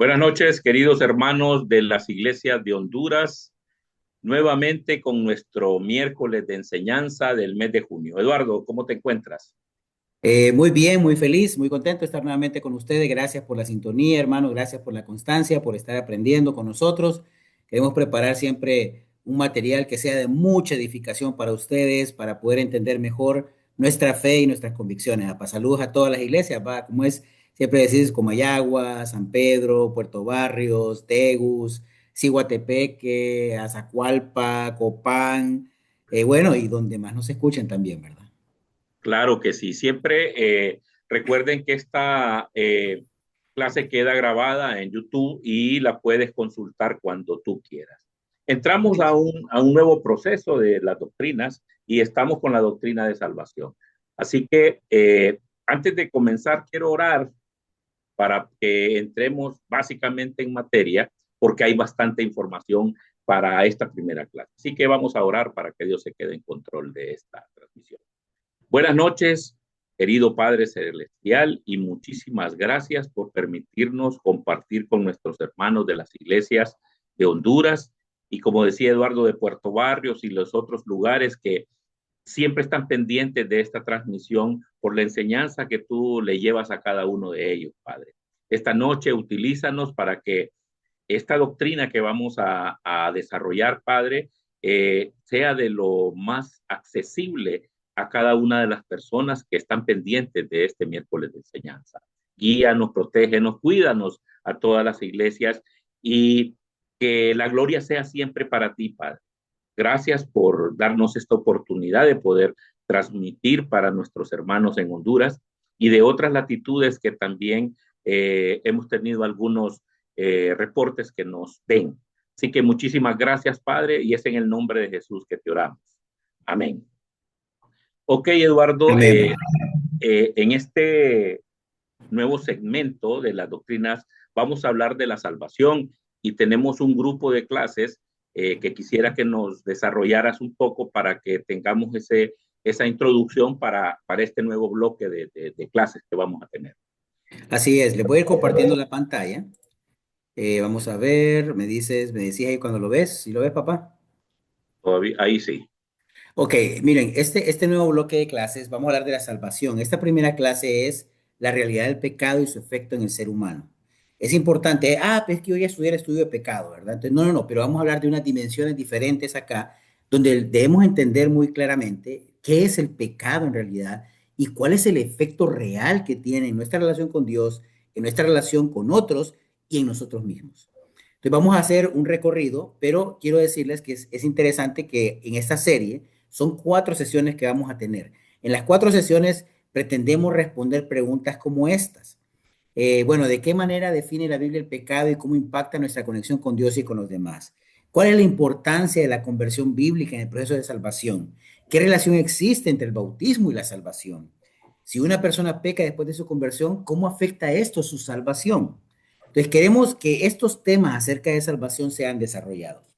Buenas noches, queridos hermanos de las iglesias de Honduras, nuevamente con nuestro miércoles de enseñanza del mes de junio. Eduardo, ¿cómo te encuentras? Muy bien, muy feliz, muy contento de estar nuevamente con ustedes. Gracias por la sintonía, hermano. Gracias por la constancia, por estar aprendiendo con nosotros. Queremos preparar siempre un material que sea de mucha edificación para ustedes, para poder entender mejor nuestra fe y nuestras convicciones. Saludos a todas las iglesias, va, como es siempre decís, Comayagua, San Pedro, Puerto Barrios, Tegus, Ciguatepeque, Azacualpa, Copán, bueno, y donde más nos escuchen también, ¿verdad? Claro que sí. Siempre recuerden que esta clase queda grabada en YouTube y la puedes consultar cuando tú quieras. Entramos a un nuevo proceso de las doctrinas y estamos con la doctrina de salvación. Así que antes de comenzar, quiero orar para que entremos básicamente en materia, porque hay bastante información para esta primera clase. Así que vamos a orar para que Dios se quede en control de esta transmisión. Buenas noches, querido Padre Celestial, y muchísimas gracias por permitirnos compartir con nuestros hermanos de las iglesias de Honduras y, como decía Eduardo, de Puerto Barrios y los otros lugares que siempre están pendientes de esta transmisión por la enseñanza que tú le llevas a cada uno de ellos, Padre. Esta noche utilízanos para que esta doctrina que vamos a desarrollar, Padre, sea de lo más accesible a cada una de las personas que están pendientes de este miércoles de enseñanza. Guíanos, protégenos, cuídanos a todas las iglesias y que la gloria sea siempre para ti, Padre. Gracias por darnos esta oportunidad de poder transmitir para nuestros hermanos en Honduras y de otras latitudes que también hemos tenido algunos reportes que nos ven. Así que muchísimas gracias, Padre, y es en el nombre de Jesús que te oramos. Amén. Ok, Eduardo, Amén. en este nuevo segmento de las doctrinas vamos a hablar de la salvación y tenemos un grupo de clases que quisiera que nos desarrollaras un poco para que tengamos esa introducción para este nuevo bloque de clases que vamos a tener. Así es, le voy a ir compartiendo la pantalla. Vamos a ver, me decías ahí cuando lo ves, ¿si lo ves, papá? Todavía, ahí sí. Ok, miren, este nuevo bloque de clases, vamos a hablar de la salvación. Esta primera clase es la realidad del pecado y su efecto en el ser humano. Es importante, pues es que yo ya estudié el estudio de pecado, ¿verdad? Entonces, no, pero vamos a hablar de unas dimensiones diferentes acá, donde debemos entender muy claramente qué es el pecado en realidad y cuál es el efecto real que tiene en nuestra relación con Dios, en nuestra relación con otros y en nosotros mismos. Entonces, vamos a hacer un recorrido, pero quiero decirles que es interesante que en esta serie, son 4 sesiones que vamos a tener. En las 4 sesiones pretendemos responder preguntas como estas. Bueno, ¿de qué manera define la Biblia el pecado y cómo impacta nuestra conexión con Dios y con los demás? ¿Cuál es la importancia de la conversión bíblica en el proceso de salvación? ¿Qué relación existe entre el bautismo y la salvación? Si una persona peca después de su conversión, ¿cómo afecta esto su salvación? Entonces, queremos que estos temas acerca de salvación sean desarrollados.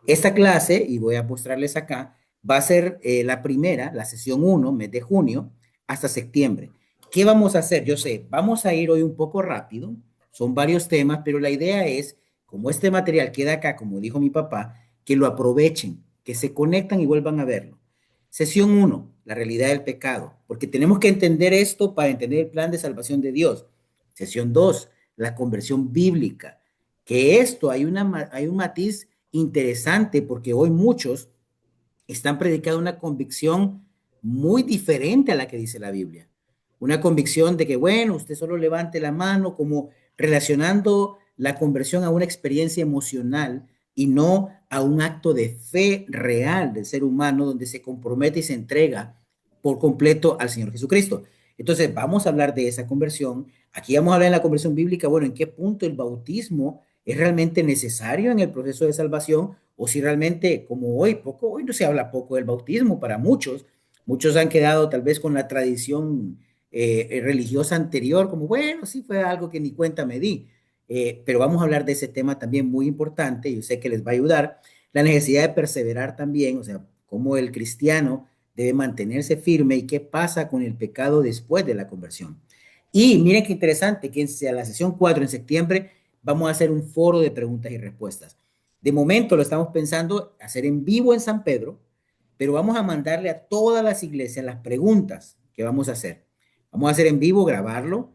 Esta clase, y voy a mostrarles acá, va a ser la primera, la sesión 1, mes de junio, hasta septiembre. ¿Qué vamos a hacer? Yo sé, vamos a ir hoy un poco rápido, son varios temas, pero la idea es, como este material queda acá, como dijo mi papá, que lo aprovechen, que se conectan y vuelvan a verlo. Sesión 1, la realidad del pecado, porque tenemos que entender esto para entender el plan de salvación de Dios. Sesión 2, la conversión bíblica, que esto hay un matiz interesante porque hoy muchos están predicando una convicción muy diferente a la que dice la Biblia. Una convicción de que, bueno, usted solo levante la mano, como relacionando la conversión a una experiencia emocional y no a un acto de fe real del ser humano donde se compromete y se entrega por completo al Señor Jesucristo. Entonces, vamos a hablar de esa conversión. Aquí vamos a hablar de la conversión bíblica, bueno, en qué punto el bautismo es realmente necesario en el proceso de salvación o si realmente, como hoy no se habla poco del bautismo para muchos, muchos han quedado tal vez con la tradición religiosa anterior, como bueno, sí fue algo que ni cuenta me di. Pero vamos a hablar de ese tema también muy importante, yo sé que les va a ayudar, la necesidad de perseverar también, o sea, cómo el cristiano debe mantenerse firme y qué pasa con el pecado después de la conversión. Y miren qué interesante, que en la sesión 4 en septiembre vamos a hacer un foro de preguntas y respuestas. De momento lo estamos pensando hacer en vivo en San Pedro, pero vamos a mandarle a todas las iglesias las preguntas que vamos a hacer. Vamos a hacer en vivo, grabarlo.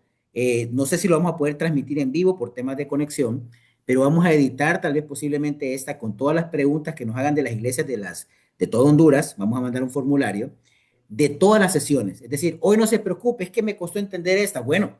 No sé si lo vamos a poder transmitir en vivo por temas de conexión, pero vamos a editar tal vez posiblemente esta con todas las preguntas que nos hagan de las iglesias de todo Honduras. Vamos a mandar un formulario de todas las sesiones. Es decir, hoy no se preocupe, es que me costó entender esta. Bueno,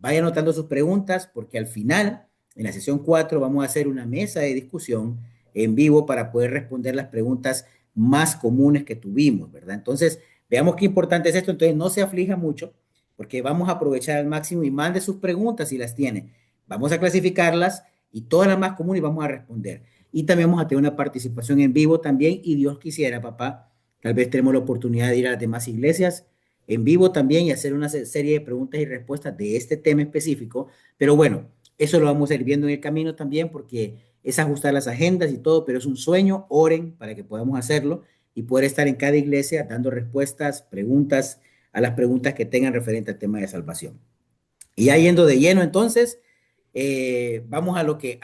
vaya anotando sus preguntas porque al final, en la sesión 4, vamos a hacer una mesa de discusión en vivo para poder responder las preguntas más comunes que tuvimos, ¿verdad? Entonces, veamos qué importante es esto. Entonces, no se aflija mucho porque vamos a aprovechar al máximo y mande sus preguntas si las tiene. Vamos a clasificarlas y todas las más comunes vamos a responder. Y también vamos a tener una participación en vivo también y Dios quisiera, papá, tal vez tenemos la oportunidad de ir a las demás iglesias en vivo también y hacer una serie de preguntas y respuestas de este tema específico. Pero bueno, eso lo vamos a ir viendo en el camino también porque es ajustar las agendas y todo, pero es un sueño. Oren para que podamos hacerlo y poder estar en cada iglesia dando respuestas, preguntas a las preguntas que tengan referente al tema de salvación. Y ya yendo de lleno entonces, vamos a lo que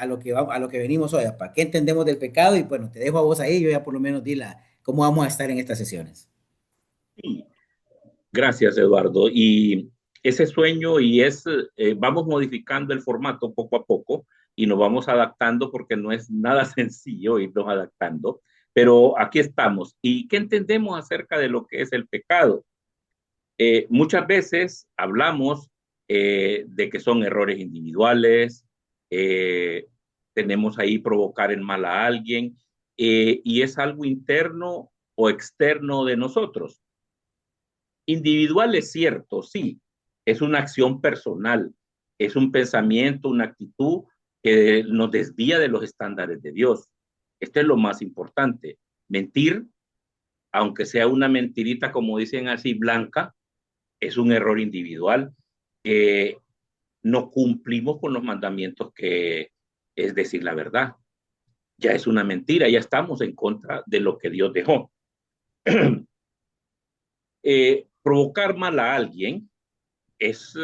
venimos hoy. ¿Para qué entendemos del pecado? Y bueno, te dejo a vos ahí, yo ya por lo menos di cómo vamos a estar en estas sesiones. Sí, gracias, Eduardo. Y ese sueño vamos modificando el formato poco a poco y nos vamos adaptando porque no es nada sencillo irnos adaptando, pero aquí estamos. ¿Y qué entendemos acerca de lo que es el pecado? Muchas veces hablamos de que son errores individuales, eh, tenemos ahí provocar el mal a alguien, y es algo interno o externo de nosotros. Individual es cierto, sí, es una acción personal, es un pensamiento, una actitud que nos desvía de los estándares de Dios. Esto es lo más importante. Mentir, aunque sea una mentirita, como dicen así, blanca, es un error individual. No cumplimos con los mandamientos que es decir la verdad. Ya es una mentira, ya estamos en contra de lo que Dios dejó. Provocar mal a alguien es,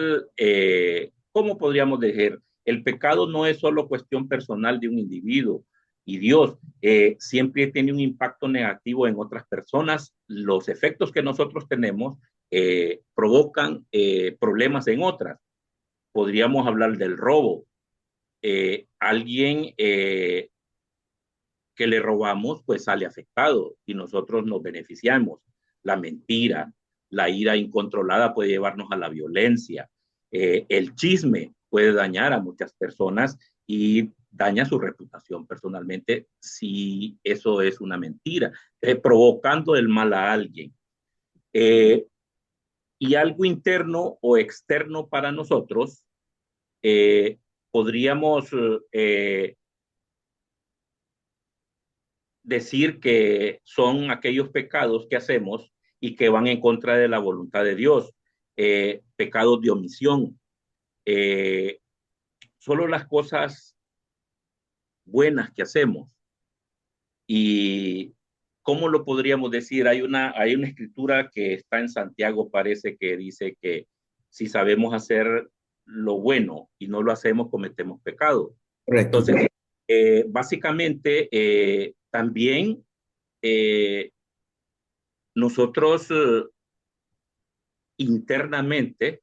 ¿cómo podríamos decir? El pecado no es solo cuestión personal de un individuo y Dios siempre tiene un impacto negativo en otras personas. Los efectos que nosotros tenemos provocan problemas en otras. Podríamos hablar del robo. Alguien que le robamos, pues sale afectado y nosotros nos beneficiamos. La mentira, la ira incontrolada puede llevarnos a la violencia. El chisme puede dañar a muchas personas y daña su reputación personalmente si eso es una mentira, provocando el mal a alguien. Eh, y algo interno o externo para nosotros, podríamos decir que son aquellos pecados que hacemos y que van en contra de la voluntad de Dios, pecados de omisión. Eh, Solo las cosas buenas que hacemos. ¿Y cómo lo podríamos decir? Hay una escritura que está en Santiago, parece que dice que si sabemos hacer lo bueno y no lo hacemos, cometemos pecado. Correcto. Entonces, básicamente, también eh, nosotros internamente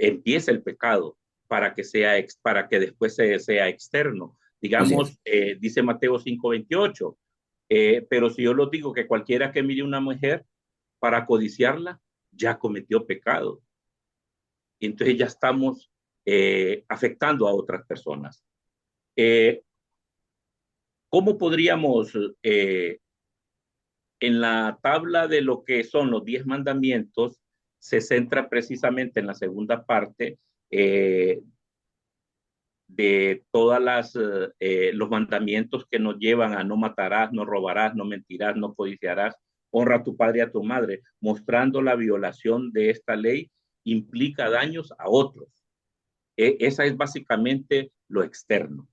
empieza el pecado para que después sea externo. Así es. Digamos, dice Mateo 5:28, pero si yo lo digo que cualquiera que mire una mujer para codiciarla, ya cometió pecado. Y entonces ya estamos afectando a otras personas. Eh, ¿Cómo podríamos en la tabla de lo que son los 10 mandamientos, se centra precisamente en la segunda parte eh, de todas los mandamientos que nos llevan a no matarás, no robarás, no mentirás, no codiciarás, honra a tu padre y a tu madre, mostrando la violación de esta ley implica daños a otros. Esa es básicamente lo externo.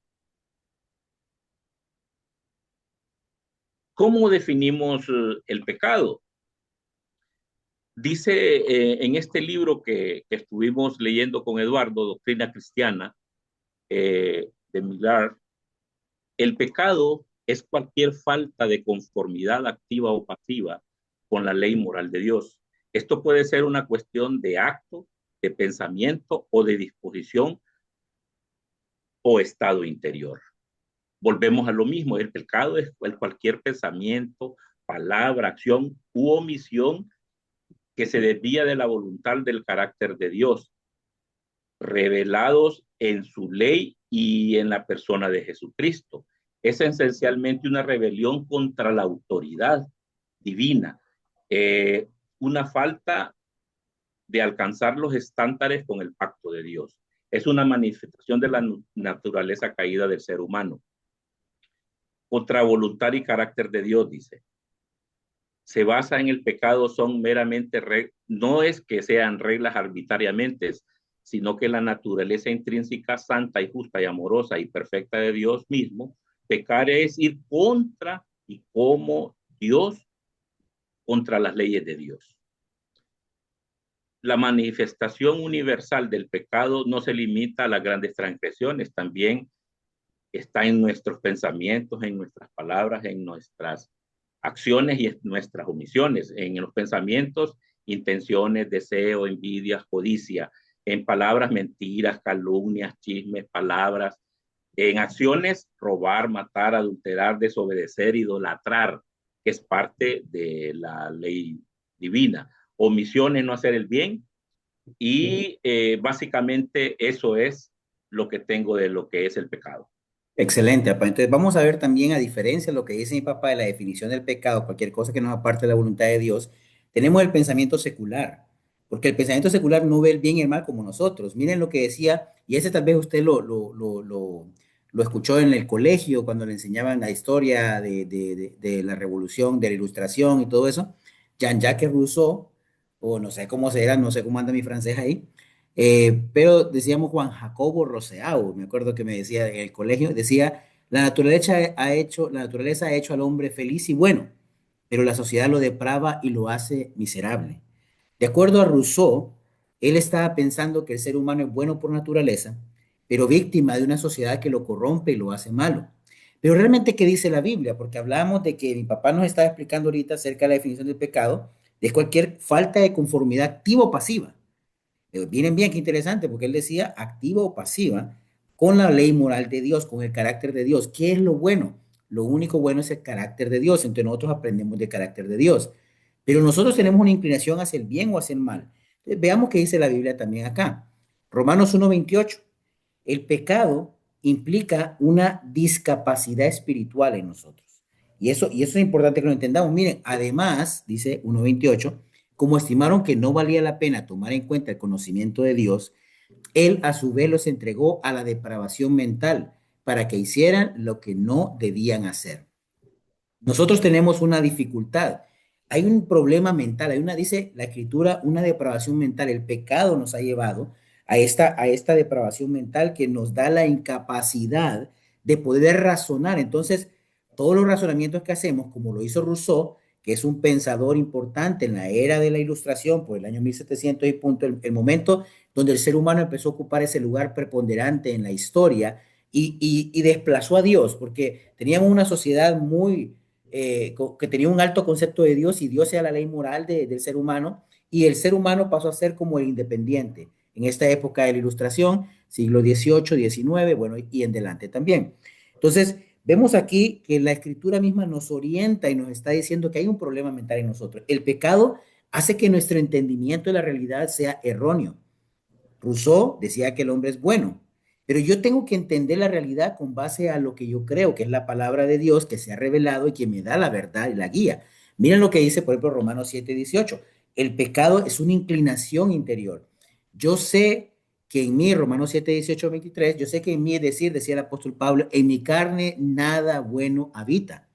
¿Cómo definimos el pecado? Dice en este libro que estuvimos leyendo con Eduardo, Doctrina Cristiana, de Millar, el pecado es cualquier falta de conformidad activa o pasiva con la ley moral de Dios. Esto puede ser una cuestión de acto, de pensamiento o de disposición o estado interior. Volvemos a lo mismo, el pecado es cualquier pensamiento, palabra, acción u omisión que se desvía de la voluntad del carácter de Dios, revelados en su ley y en la persona de Jesucristo. Es esencialmente una rebelión contra la autoridad divina, una falta de alcanzar los estándares con el pacto de Dios. Es una manifestación de la naturaleza caída del ser humano. Contra voluntad y carácter de Dios, dice. Se basa en el pecado son meramente, no es que sean reglas arbitrariamente, sino que la naturaleza intrínseca, santa y justa y amorosa y perfecta de Dios mismo, pecar es ir contra y como Dios, contra las leyes de Dios. La manifestación universal del pecado no se limita a las grandes transgresiones, también está en nuestros pensamientos, en nuestras palabras, en nuestras acciones y en nuestras omisiones, en los pensamientos, intenciones, deseo, envidia, codicia, en palabras, mentiras, calumnias, chismes, palabras, en acciones, robar, matar, adulterar, desobedecer, idolatrar, que es parte de la ley divina. Omisiones, no hacer el bien, y básicamente eso es lo que tengo de lo que es el pecado. Excelente, papá. Entonces vamos a ver también, a diferencia de lo que dice mi papá de la definición del pecado, cualquier cosa que nos aparte de la voluntad de Dios, tenemos el pensamiento secular, porque el pensamiento secular no ve el bien y el mal como nosotros. Miren lo que decía, y ese tal vez usted lo escuchó en el colegio cuando le enseñaban la historia de la revolución, de la ilustración y todo eso. Jean-Jacques Rousseau, o no sé cómo será, no sé cómo anda mi francés ahí, pero decíamos Juan Jacobo Roseau, me acuerdo que me decía en el colegio, decía, la naturaleza ha hecho al hombre feliz y bueno, pero la sociedad lo deprava y lo hace miserable. De acuerdo a Rousseau, él estaba pensando que el ser humano es bueno por naturaleza, pero víctima de una sociedad que lo corrompe y lo hace malo. Pero realmente, ¿qué dice la Biblia? Porque hablamos de que mi papá nos estaba explicando ahorita acerca de la definición del pecado, de cualquier falta de conformidad activa o pasiva. Miren bien, qué interesante, porque él decía activa o pasiva con la ley moral de Dios, con el carácter de Dios. ¿Qué es lo bueno? Lo único bueno es el carácter de Dios. Entonces nosotros aprendemos del carácter de Dios. Pero nosotros tenemos una inclinación hacia el bien o hacia el mal. Entonces, veamos qué dice la Biblia también acá. Romanos 1:28. El pecado implica una discapacidad espiritual en nosotros. Y eso es importante que lo entendamos. Miren, además, dice 1:28, como estimaron que no valía la pena tomar en cuenta el conocimiento de Dios, Él a su vez los entregó a la depravación mental para que hicieran lo que no debían hacer. Nosotros tenemos una dificultad. Hay un problema mental, dice la escritura, una depravación mental. El pecado nos ha llevado a esta depravación mental que nos da la incapacidad de poder razonar. Entonces, todos los razonamientos que hacemos, como lo hizo Rousseau, que es un pensador importante en la era de la Ilustración, por el año 1700 y punto, el momento donde el ser humano empezó a ocupar ese lugar preponderante en la historia y desplazó a Dios, porque teníamos una sociedad que tenía un alto concepto de Dios y Dios era la ley moral del ser humano y el ser humano pasó a ser como el independiente en esta época de la Ilustración, siglo XVIII, XIX, bueno, y en adelante también. Entonces, vemos aquí que la escritura misma nos orienta y nos está diciendo que hay un problema mental en nosotros. El pecado hace que nuestro entendimiento de la realidad sea erróneo. Rousseau decía que el hombre es bueno, pero yo tengo que entender la realidad con base a lo que yo creo, que es la palabra de Dios que se ha revelado y que me da la verdad y la guía. Miren lo que dice, por ejemplo, Romanos 7:18. El pecado es una inclinación interior. Yo sé que en mí, Romanos 7:18, 23, yo sé que en mí, es decir, decía el apóstol Pablo, en mi carne nada bueno habita.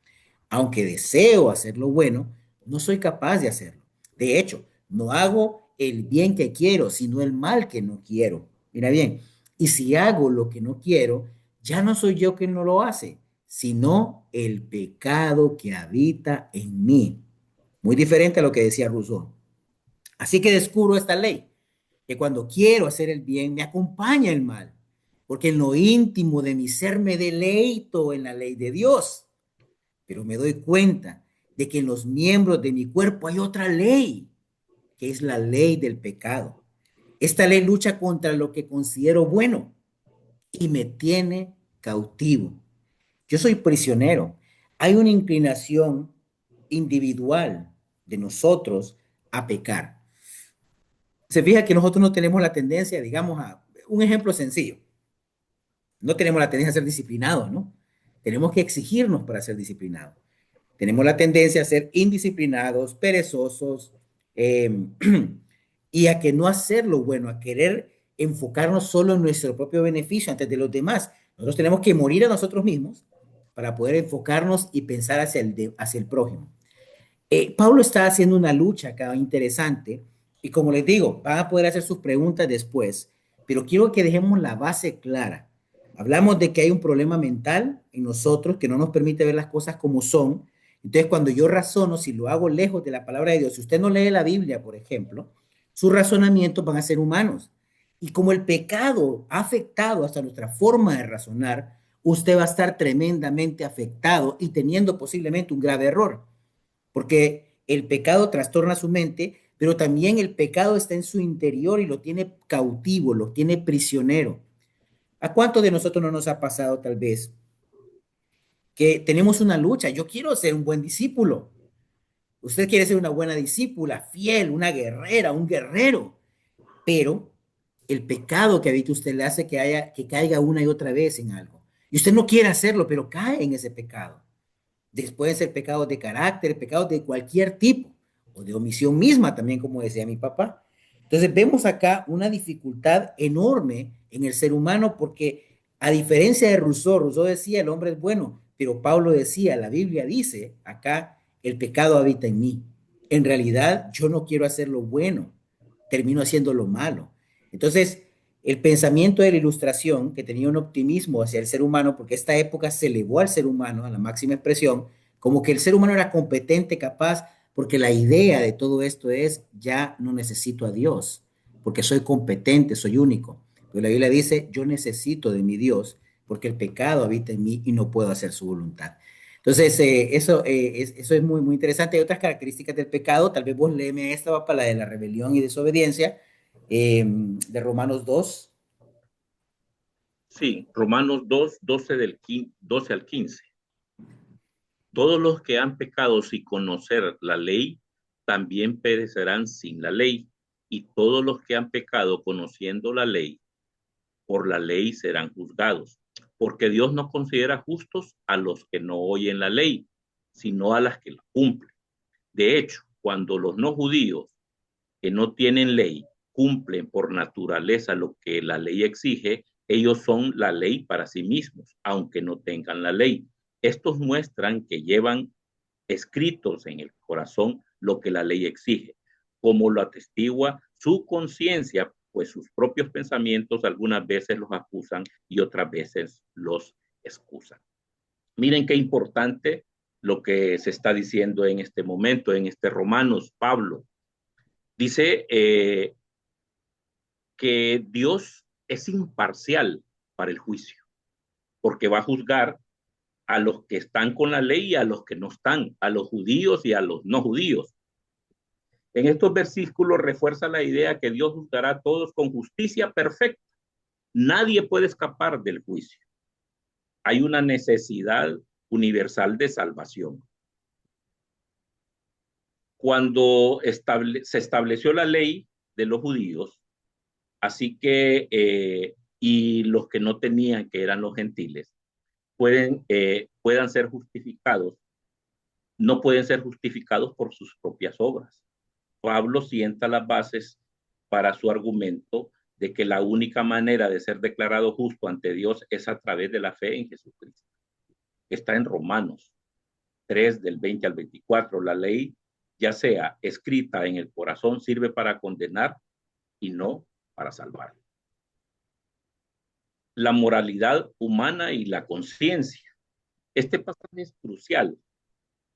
Aunque deseo hacer lo bueno, no soy capaz de hacerlo. De hecho, no hago el bien que quiero, sino el mal que no quiero. Mira bien, y si hago lo que no quiero, ya no soy yo quien no lo hace, sino el pecado que habita en mí. Muy diferente a lo que decía Rousseau. Así que descubro esta ley, que cuando quiero hacer el bien, me acompaña el mal. porque en lo íntimo de mi ser me deleito en la ley de Dios, pero me doy cuenta de que en los miembros de mi cuerpo hay otra ley, que es la ley del pecado. Esta ley lucha contra lo que considero bueno y me tiene cautivo. Yo soy prisionero. Hay una inclinación individual de nosotros a pecar. Se fija que nosotros no tenemos la tendencia, digamos, a un ejemplo sencillo. No tenemos la tendencia a ser disciplinados, ¿no? Tenemos que exigirnos para ser disciplinados. Tenemos la tendencia a ser indisciplinados, perezosos, eh, y a que no hacer lo bueno, a querer enfocarnos solo en nuestro propio beneficio antes de los demás. Nosotros tenemos que morir a nosotros mismos para poder enfocarnos y pensar hacia el prójimo. Pablo está haciendo una lucha acá interesante y como les digo, van a poder hacer sus preguntas después, pero quiero que dejemos la base clara. Hablamos de que hay un problema mental en nosotros que no nos permite ver las cosas como son. Entonces, cuando yo razono, si lo hago lejos de la palabra de Dios, si usted no lee la Biblia, por ejemplo, sus razonamientos van a ser humanos. Y como el pecado ha afectado hasta nuestra forma de razonar, usted va a estar tremendamente afectado y teniendo posiblemente un grave error porque el pecado trastorna su mente, pero también el pecado está en su interior y lo tiene cautivo, lo tiene prisionero. ¿A cuántos de nosotros no nos ha pasado tal vez que tenemos una lucha? Yo quiero ser un buen discípulo. Usted quiere ser una buena discípula, fiel, una guerrera, un guerrero, pero el pecado que habita usted le hace que caiga una y otra vez en algo. Y usted no quiere hacerlo, pero cae en ese pecado. Pueden ser pecados de carácter, pecados de cualquier tipo, o de omisión misma también, como decía mi papá. Entonces vemos acá una dificultad enorme en el ser humano porque a diferencia de Rousseau, Rousseau decía el hombre es bueno, pero Pablo decía, la Biblia dice acá, el pecado habita en mí. En realidad yo no quiero hacer lo bueno, termino haciendo lo malo. Entonces, el pensamiento de la ilustración, que tenía un optimismo hacia el ser humano, porque esta época se elevó al ser humano a la máxima expresión, como que el ser humano era competente, capaz, porque la idea de todo esto es, ya no necesito a Dios, porque soy competente, soy único. Pero la Biblia dice, yo necesito de mi Dios, porque el pecado habita en mí y no puedo hacer su voluntad. Entonces, eso es muy, muy interesante. Hay otras características del pecado, tal vez vos léeme esta, va para la de la rebelión y desobediencia, de Romanos 2. Sí, Romanos 2, 12 al 15. Todos los que han pecado sin conocer la ley, también perecerán sin la ley. Y todos los que han pecado conociendo la ley, por la ley serán juzgados. Porque Dios no considera justos a los que no oyen la ley, sino a las que la cumplen. De hecho, cuando los no judíos que no tienen ley cumplen por naturaleza lo que la ley exige, ellos son la ley para sí mismos, aunque no tengan la ley. Estos muestran que llevan escritos en el corazón lo que la ley exige, como lo atestigua su conciencia, pues sus propios pensamientos algunas veces los acusan y otras veces los excusan. Miren qué importante lo que se está diciendo en este momento, en este Romanos, Pablo. Dice que Dios es imparcial para el juicio, porque va a juzgar a los que están con la ley y a los que no están, a los judíos y a los no judíos. En estos versículos refuerza la idea que Dios juzgará a todos con justicia perfecta. Nadie puede escapar del juicio. Hay una necesidad universal de salvación. Cuando se estableció la ley de los judíos, así que, y los que no tenían, que eran los gentiles, puedan ser justificados, no pueden ser justificados por sus propias obras. Pablo sienta las bases para su argumento de que la única manera de ser declarado justo ante Dios es a través de la fe en Jesucristo. Está en Romanos 3, del 20 al 24. La ley, ya sea escrita en el corazón, sirve para condenar y no para salvar. La moralidad humana y la conciencia. Este pasaje es crucial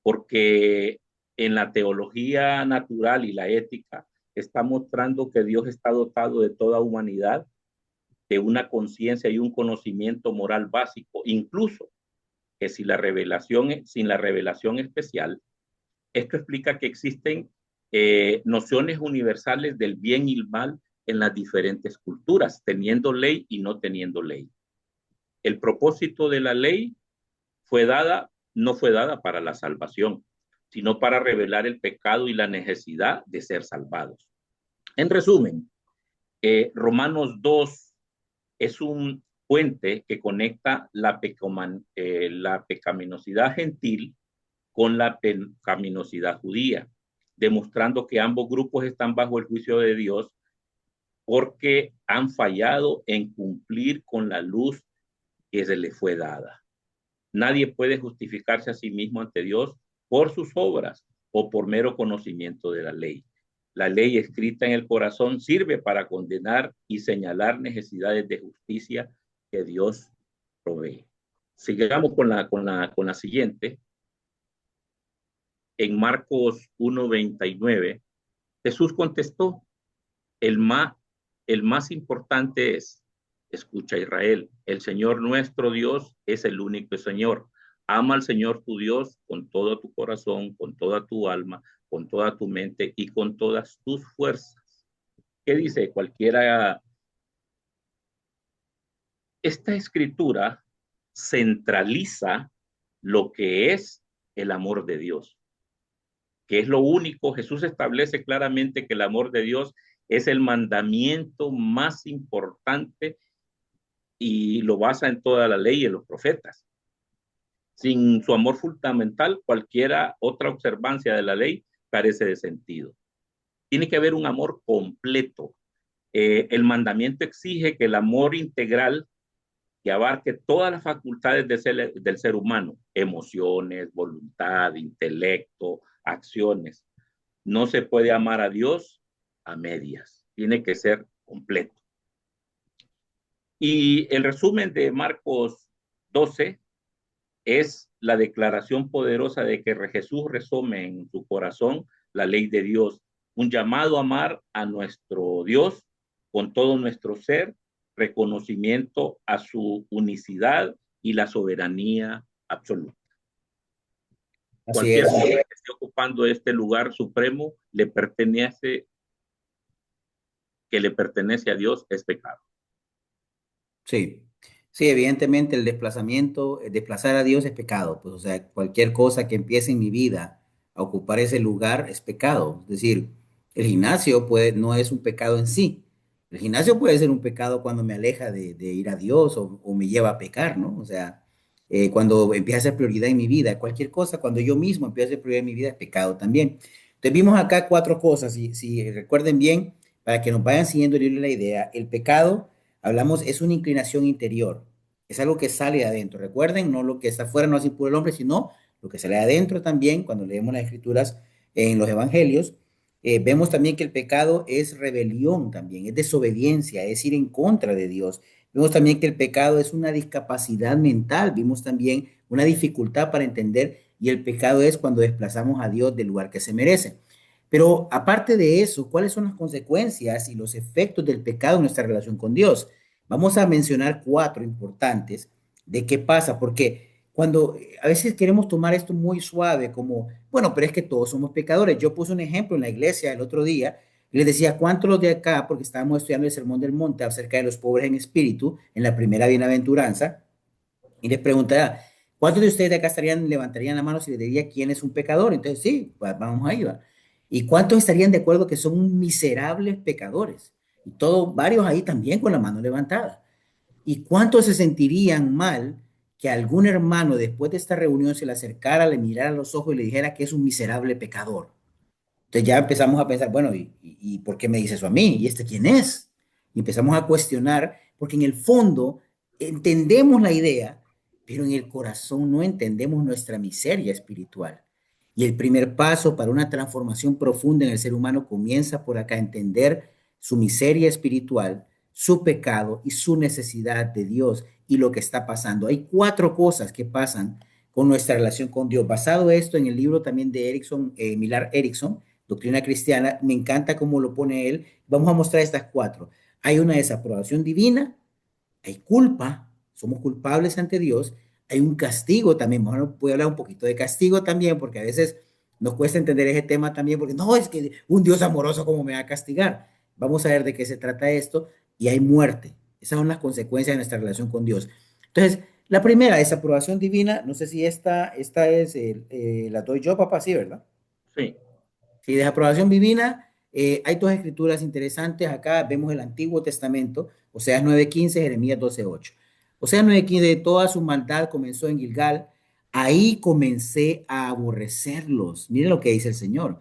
porque en la teología natural y la ética está mostrando que Dios está dotado de toda humanidad de una conciencia y un conocimiento moral básico, incluso que si sin la revelación especial, esto explica que existen nociones universales del bien y el mal en las diferentes culturas, teniendo ley y no teniendo ley. El propósito de la ley no fue dada para la salvación, sino para revelar el pecado y la necesidad de ser salvados. En resumen, Romanos 2 es un puente que conecta la pecaminosidad gentil con la pecaminosidad judía, demostrando que ambos grupos están bajo el juicio de Dios porque han fallado en cumplir con la luz que se les fue dada. Nadie puede justificarse a sí mismo ante Dios por sus obras o por mero conocimiento de la ley. La ley escrita en el corazón sirve para condenar y señalar necesidades de justicia que Dios provee. Sigamos con la siguiente. En Marcos 1:29, Jesús contestó, el más, el más importante es, escucha Israel, el Señor nuestro Dios es el único Señor. Ama al Señor tu Dios con todo tu corazón, con toda tu alma, con toda tu mente y con todas tus fuerzas. ¿Qué dice cualquiera? Esta escritura centraliza lo que es el amor de Dios, que es lo único. Jesús establece claramente que el amor de Dios es el mandamiento más importante y lo basa en toda la ley y en los profetas. Sin su amor fundamental, cualquier otra observancia de la ley carece de sentido. Tiene que haber un amor completo. El mandamiento exige que el amor integral que abarque todas las facultades del ser humano, emociones, voluntad, intelecto, acciones. No se puede amar a Dios a medias, tiene que ser completo. Y el resumen de Marcos 12 es la declaración poderosa de que Jesús resume en su corazón la ley de Dios, un llamado a amar a nuestro Dios con todo nuestro ser, reconocimiento a su unicidad y la soberanía absoluta. Así Cualquier es. cosa que esté ocupando este lugar supremo que le pertenece a Dios es pecado. Sí, sí, evidentemente el desplazamiento, desplazar a Dios es pecado, pues o sea, cualquier cosa que empiece en mi vida a ocupar ese lugar es pecado. Es decir, el gimnasio no es un pecado en sí. El gimnasio puede ser un pecado cuando me aleja de ir a Dios o me lleva a pecar, ¿no? O sea, cuando empieza a ser prioridad en mi vida, cualquier cosa, cuando yo mismo empiezo a ser prioridad en mi vida es pecado también. Entonces vimos acá cuatro cosas, si recuerden bien, para que nos vayan siguiendo el hilo de la idea, el pecado. Hablamos, es una inclinación interior, es algo que sale de adentro. Recuerden, no lo que está afuera no hace impuro el hombre, sino lo que sale de adentro también, cuando leemos las escrituras en los evangelios. Vemos también que el pecado es rebelión también, es desobediencia, es ir en contra de Dios. Vemos también que el pecado es una discapacidad mental, vimos también una dificultad para entender, y el pecado es cuando desplazamos a Dios del lugar que se merece. Pero aparte de eso, ¿cuáles son las consecuencias y los efectos del pecado en nuestra relación con Dios? Vamos a mencionar cuatro importantes de qué pasa, porque cuando a veces queremos tomar esto muy suave, como, bueno, pero es que todos somos pecadores. Yo puse un ejemplo en la iglesia el otro día y les decía, ¿cuántos los de acá, porque estábamos estudiando el Sermón del Monte acerca de los pobres en espíritu, en la primera bienaventuranza, y les preguntaba, ¿cuántos de ustedes de acá levantarían la mano si les diría quién es un pecador? Entonces, sí, vamos ahí, va. ¿Y cuántos estarían de acuerdo que son miserables pecadores? Y todos, varios ahí también con la mano levantada. ¿Y cuántos se sentirían mal que algún hermano después de esta reunión se le acercara, le mirara a los ojos y le dijera que es un miserable pecador? Entonces ya empezamos a pensar, bueno, ¿y por qué me dice eso a mí? ¿Y este quién es? Y empezamos a cuestionar, porque en el fondo entendemos la idea, pero en el corazón no entendemos nuestra miseria espiritual. Y el primer paso para una transformación profunda en el ser humano comienza por acá, entender su miseria espiritual, su pecado y su necesidad de Dios y lo que está pasando. Hay cuatro cosas que pasan con nuestra relación con Dios. Basado esto en el libro también de Erickson, Millar Erickson, Doctrina Cristiana, me encanta cómo lo pone él. Vamos a mostrar estas cuatro. Hay una desaprobación divina, hay culpa, somos culpables ante Dios, hay un castigo también. Bueno, voy a hablar un poquito de castigo también, porque a veces nos cuesta entender ese tema también, porque no, es que un Dios amoroso, ¿cómo me va a castigar? Vamos a ver de qué se trata esto, y hay muerte. Esas son las consecuencias de nuestra relación con Dios. Entonces, la primera, desaprobación divina, no sé si esta es, la doy yo, papá, sí, ¿verdad? Sí, Sí, desaprobación divina, hay dos escrituras interesantes acá, vemos el Antiguo Testamento, Oseas 9:15, Jeremías 12:8. Oseas 9:15, de toda su maldad comenzó en Gilgal, ahí comencé a aborrecerlos. Miren lo que dice el Señor.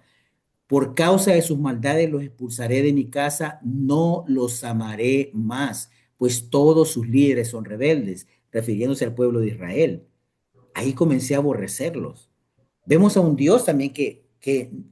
Por causa de sus maldades los expulsaré de mi casa, no los amaré más, pues todos sus líderes son rebeldes, refiriéndose al pueblo de Israel. Ahí comencé a aborrecerlos. Vemos a un Dios también que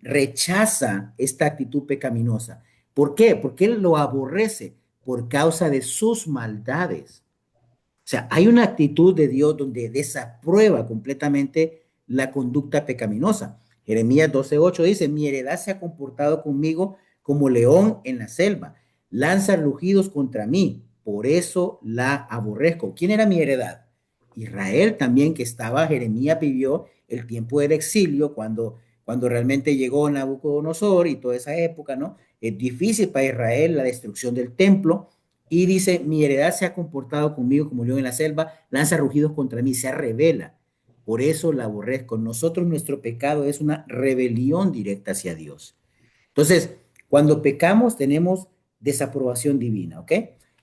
rechaza esta actitud pecaminosa. ¿Por qué? Porque Él lo aborrece por causa de sus maldades. O sea, hay una actitud de Dios donde desaprueba completamente la conducta pecaminosa. Jeremías 12:8 dice, mi heredad se ha comportado conmigo como león en la selva, lanza rugidos contra mí, por eso la aborrezco. ¿Quién era mi heredad? Israel también, que estaba, Jeremías vivió el tiempo del exilio cuando realmente llegó Nabucodonosor y toda esa época, ¿no? Es difícil para Israel la destrucción del templo, y dice, mi heredad se ha comportado conmigo como león en la selva, lanza rugidos contra mí, se revela. Por eso la aborrezco. Nosotros, nuestro pecado es una rebelión directa hacia Dios. Entonces, cuando pecamos tenemos desaprobación divina, ¿ok?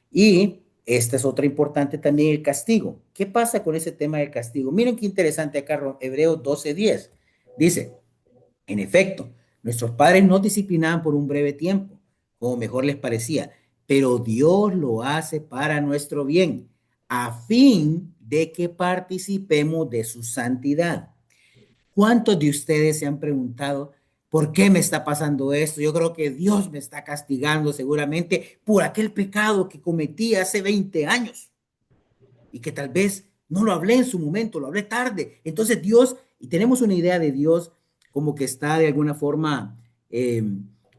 Y esta es otra importante también, el castigo. ¿Qué pasa con ese tema del castigo? Miren qué interesante acá, Hebreos 12:10. Dice, en efecto, nuestros padres nos disciplinaban por un breve tiempo, como mejor les parecía, pero Dios lo hace para nuestro bien, a fin de que participemos de su santidad. ¿Cuántos de ustedes se han preguntado por qué me está pasando esto? Yo creo que Dios me está castigando seguramente por aquel pecado que cometí hace 20 años y que tal vez no lo hablé en su momento, lo hablé tarde. Entonces Dios, y tenemos una idea de Dios como que está de alguna forma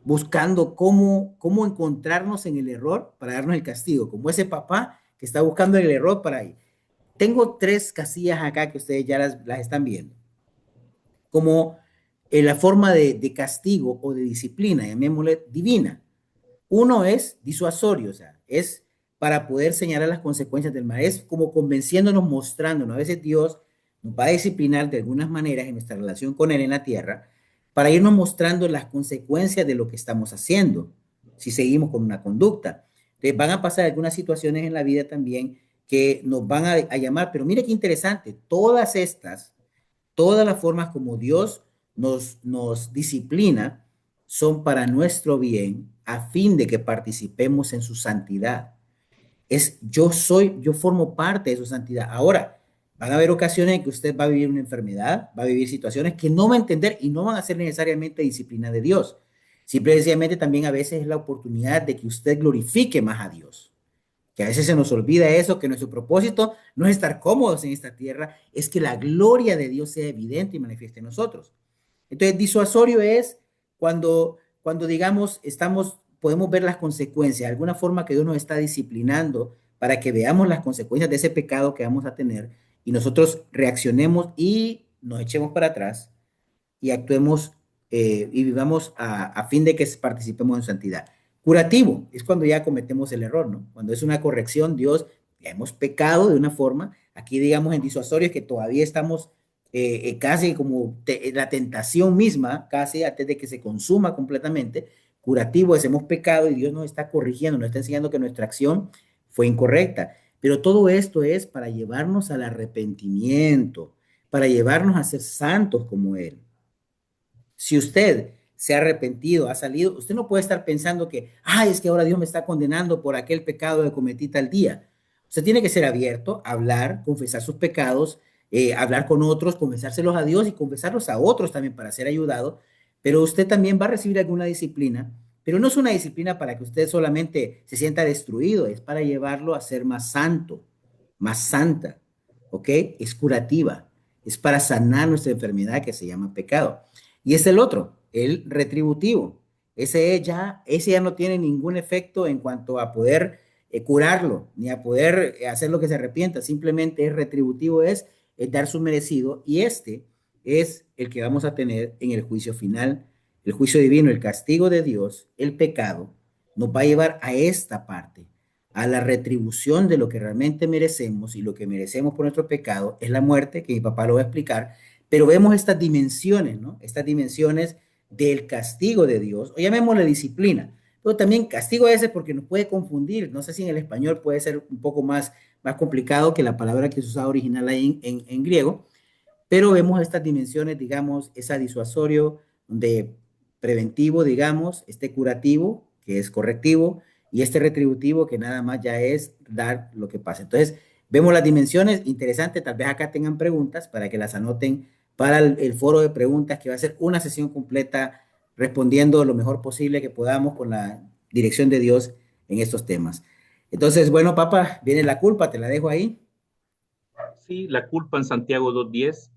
buscando cómo encontrarnos en el error para darnos el castigo, como ese papá que está buscando el error para ir. Tengo tres casillas acá que ustedes ya las están viendo, como la forma de castigo o de disciplina, llamémosle divina. Uno es disuasorio, o sea, es para poder señalar las consecuencias del mal. Es como convenciéndonos, mostrándonos. A veces Dios nos va a disciplinar de algunas maneras en nuestra relación con Él en la tierra para irnos mostrando las consecuencias de lo que estamos haciendo, si seguimos con una conducta. Entonces van a pasar algunas situaciones en la vida también que nos van a llamar, pero mire qué interesante, todas las formas como Dios nos disciplina son para nuestro bien, a fin de que participemos en su santidad. Yo formo parte de su santidad. Ahora, van a haber ocasiones en que usted va a vivir una enfermedad, va a vivir situaciones que no va a entender y no van a ser necesariamente disciplina de Dios. Simple y sencillamente también a veces es la oportunidad de que usted glorifique más a Dios, que a veces se nos olvida eso, que nuestro propósito no es estar cómodos en esta tierra, es que la gloria de Dios sea evidente y manifieste en nosotros. Entonces, disuasorio es cuando digamos, podemos ver las consecuencias, de alguna forma que Dios nos está disciplinando para que veamos las consecuencias de ese pecado que vamos a tener y nosotros reaccionemos y nos echemos para atrás y actuemos y vivamos a fin de que participemos en santidad. Curativo es cuando ya cometemos el error, ¿no? Cuando es una corrección, Dios, ya hemos pecado de una forma, aquí digamos en disuasorio es que todavía estamos casi como la tentación misma, casi antes de que se consuma completamente. Curativo es hemos pecado y Dios nos está corrigiendo, nos está enseñando que nuestra acción fue incorrecta. Pero todo esto es para llevarnos al arrepentimiento, para llevarnos a ser santos como Él. Si usted se ha arrepentido, ha salido, usted no puede estar pensando que, ay, es que ahora Dios me está condenando por aquel pecado que cometí tal día. Usted tiene que ser abierto, hablar, confesar sus pecados, hablar con otros, confesárselos a Dios y confesarlos a otros también para ser ayudado. Pero usted también va a recibir alguna disciplina, pero no es una disciplina para que usted solamente se sienta destruido, es para llevarlo a ser más santo, más santa, ¿ok? Es curativa, es para sanar nuestra enfermedad que se llama pecado. Y es el otro, el retributivo. Ese ya no tiene ningún efecto en cuanto a poder curarlo, ni a poder hacer lo que se arrepienta, simplemente es retributivo, es dar su merecido, y este es el que vamos a tener en el juicio final, el juicio divino, el castigo de Dios, el pecado, nos va a llevar a esta parte, a la retribución de lo que realmente merecemos, y lo que merecemos por nuestro pecado es la muerte, que mi papá lo va a explicar, pero vemos estas dimensiones, ¿no? Estas dimensiones del castigo de Dios, o llamémosle disciplina, pero también castigo a ese porque nos puede confundir, no sé si en el español puede ser un poco más complicado que la palabra que se usa original ahí en griego, pero vemos estas dimensiones, digamos, esa disuasorio de preventivo, digamos, este curativo, que es correctivo, y este retributivo, que nada más ya es dar lo que pasa. Entonces, vemos las dimensiones, interesante, tal vez acá tengan preguntas para que las anoten para el foro de preguntas, que va a ser una sesión completa respondiendo lo mejor posible que podamos con la dirección de Dios en estos temas. Entonces, bueno, papá, viene la culpa, te la dejo ahí. Sí, la culpa en Santiago 2:10,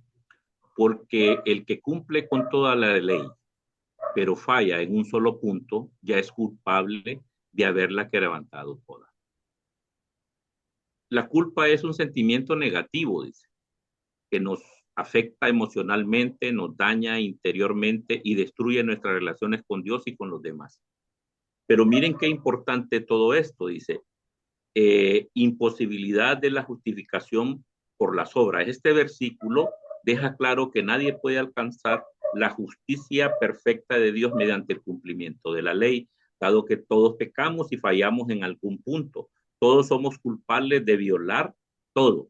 porque el que cumple con toda la ley, pero falla en un solo punto, ya es culpable de haberla levantado toda. La culpa es un sentimiento negativo, dice, que nos afecta emocionalmente, nos daña interiormente y destruye nuestras relaciones con Dios y con los demás. Pero miren qué importante todo esto, dice, imposibilidad de la justificación por las obras. Este versículo deja claro que nadie puede alcanzar la justicia perfecta de Dios mediante el cumplimiento de la ley, dado que todos pecamos y fallamos en algún punto. Todos somos culpables de violar todo.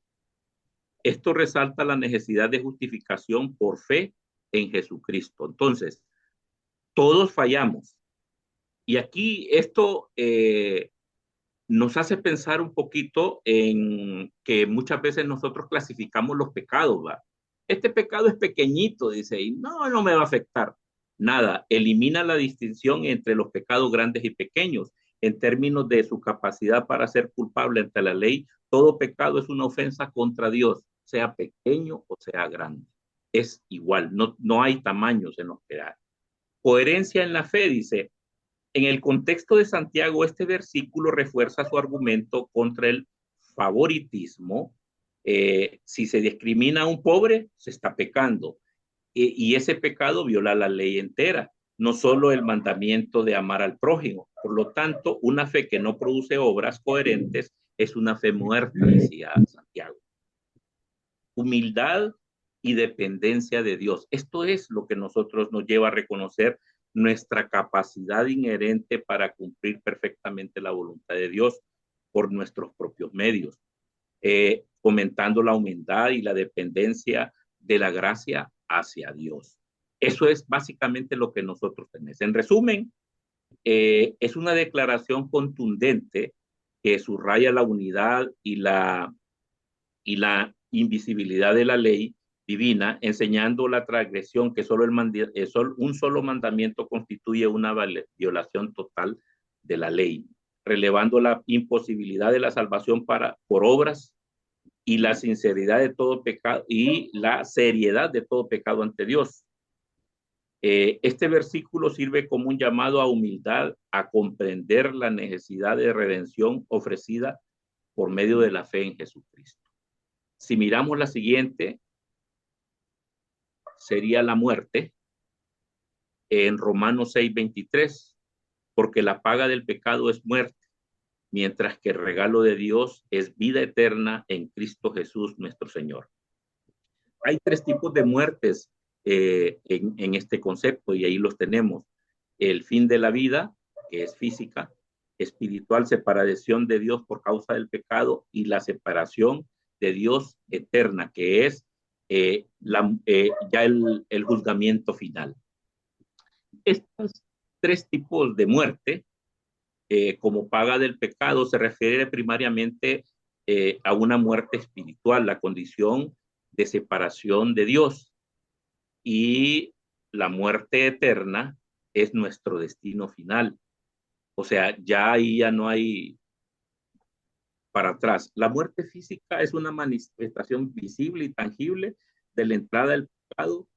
Esto resalta la necesidad de justificación por fe en Jesucristo. Entonces, todos fallamos. Y aquí esto nos hace pensar un poquito en que muchas veces nosotros clasificamos los pecados, ¿va? Este pecado es pequeñito, dice, y no me va a afectar. Nada, elimina la distinción entre los pecados grandes y pequeños. En términos de su capacidad para ser culpable ante la ley, todo pecado es una ofensa contra Dios, sea pequeño o sea grande. Es igual, no hay tamaños en los que hay. Coherencia en la fe, dice, en el contexto de Santiago, este versículo refuerza su argumento contra el favoritismo. Si se discrimina a un pobre, se está pecando. Y ese pecado viola la ley entera, no solo el mandamiento de amar al prójimo. Por lo tanto, una fe que no produce obras coherentes es una fe muerta, decía Santiago. Humildad y dependencia de Dios. Esto es lo que nosotros nos lleva a reconocer nuestra capacidad inherente para cumplir perfectamente la voluntad de Dios por nuestros propios medios, fomentando la humildad y la dependencia de la gracia hacia Dios. Eso es básicamente lo que nosotros tenemos. En resumen, es una declaración contundente que subraya la unidad y la invisibilidad de la ley divina, enseñando la transgresión que un solo mandamiento constituye una violación total de la ley, relevando la imposibilidad de la salvación por obras y la sinceridad de todo pecado y la seriedad de todo pecado ante Dios. Este versículo sirve como un llamado a humildad, a comprender la necesidad de redención ofrecida por medio de la fe en Jesucristo. Si miramos la siguiente, sería la muerte en Romanos 6:23, porque la paga del pecado es muerte, mientras que el regalo de Dios es vida eterna en Cristo Jesús nuestro Señor. Hay tres tipos de muertes en este concepto y ahí los tenemos. El fin de la vida, que es física; espiritual, separación de Dios por causa del pecado; y la separación de Dios eterna, que es ya el juzgamiento final. Estos tres tipos de muerte, como paga del pecado, se refiere primariamente a una muerte espiritual, la condición de separación de Dios, y la muerte eterna es nuestro destino final. O sea, ya ahí ya no hay para atrás. La muerte física es una manifestación visible y tangible de la entrada del pecado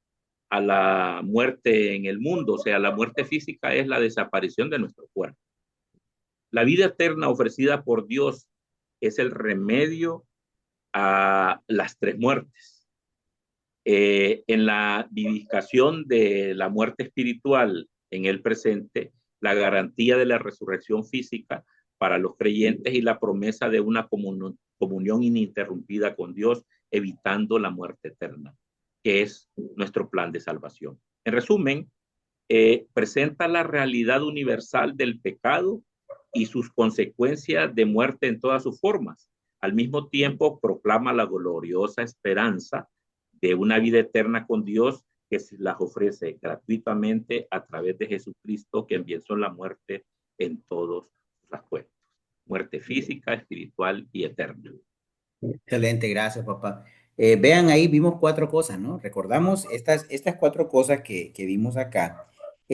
a la muerte en el mundo. O sea, la muerte física es la desaparición de nuestro cuerpo. La vida eterna ofrecida por Dios es el remedio a las tres muertes. En la vivificación de la muerte espiritual en el presente, la garantía de la resurrección física para los creyentes y la promesa de una comunión ininterrumpida con Dios, evitando la muerte eterna, que es nuestro plan de salvación. En resumen, presenta la realidad universal del pecado y sus consecuencias de muerte en todas sus formas. Al mismo tiempo, proclama la gloriosa esperanza de una vida eterna con Dios que se las ofrece gratuitamente a través de Jesucristo, quien venció la muerte en todos sus aspectos. Muerte física, espiritual y eterna. Excelente, gracias, papá. Vean ahí, vimos cuatro cosas, ¿no? Recordamos estas cuatro cosas que vimos acá,